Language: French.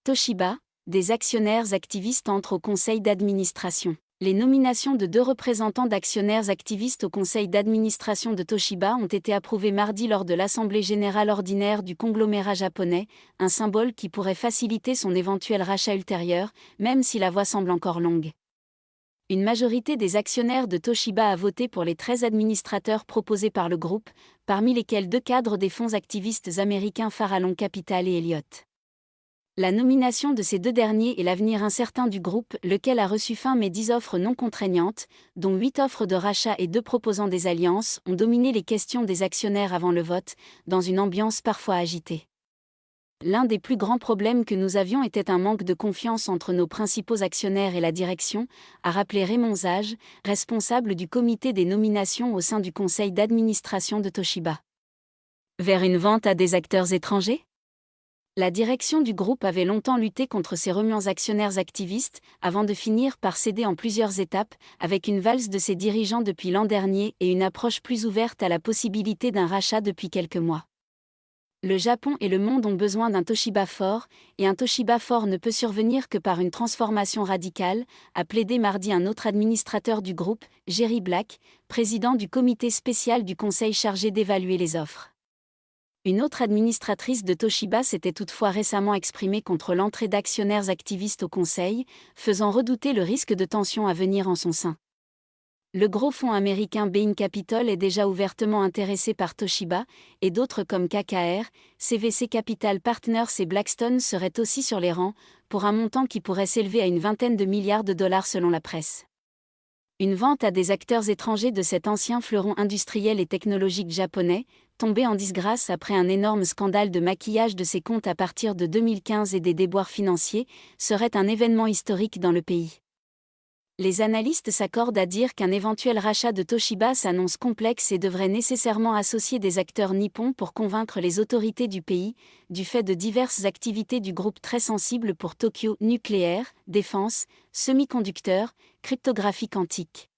Toshiba, des actionnaires activistes entrent au conseil d'administration. Les nominations de 2 représentants d'actionnaires activistes au conseil d'administration de Toshiba ont été approuvées mardi lors de l'Assemblée générale ordinaire du conglomérat japonais, un symbole qui pourrait faciliter son éventuel rachat ultérieur, même si la voie semble encore longue. Une majorité des actionnaires de Toshiba a voté pour les 13 administrateurs proposés par le groupe, parmi lesquels 2 cadres des fonds activistes américains Farallon Capital et Elliott. La nomination de ces 2 derniers et l'avenir incertain du groupe, lequel a reçu fin mai 10 offres non contraignantes, dont 8 offres de rachat et 2 proposant des alliances, ont dominé les questions des actionnaires avant le vote, dans une ambiance parfois agitée. L'un des plus grands problèmes que nous avions était un manque de confiance entre nos principaux actionnaires et la direction, a rappelé Raymond Zage, responsable du comité des nominations au sein du conseil d'administration de Toshiba. Vers une vente à des acteurs étrangers ? La direction du groupe avait longtemps lutté contre ces remuants actionnaires activistes, avant de finir par céder en plusieurs étapes, avec une valse de ses dirigeants depuis l'an dernier et une approche plus ouverte à la possibilité d'un rachat depuis quelques mois. Le Japon et le monde ont besoin d'un Toshiba fort, et un Toshiba fort ne peut survenir que par une transformation radicale, a plaidé mardi un autre administrateur du groupe, Jerry Black, président du comité spécial du conseil chargé d'évaluer les offres. Une autre administratrice de Toshiba s'était toutefois récemment exprimée contre l'entrée d'actionnaires activistes au conseil, faisant redouter le risque de tensions à venir en son sein. Le gros fonds américain Bain Capital est déjà ouvertement intéressé par Toshiba, et d'autres comme KKR, CVC Capital Partners et Blackstone seraient aussi sur les rangs, pour un montant qui pourrait s'élever à une vingtaine de milliards de dollars selon la presse. Une vente à des acteurs étrangers de cet ancien fleuron industriel et technologique japonais, tombé en disgrâce après un énorme scandale de maquillage de ses comptes à partir de 2015 et des déboires financiers, serait un événement historique dans le pays. Les analystes s'accordent à dire qu'un éventuel rachat de Toshiba s'annonce complexe et devrait nécessairement associer des acteurs nippons pour convaincre les autorités du pays, du fait de diverses activités du groupe très sensibles pour Tokyo, nucléaire, défense, semi-conducteurs, cryptographie quantique.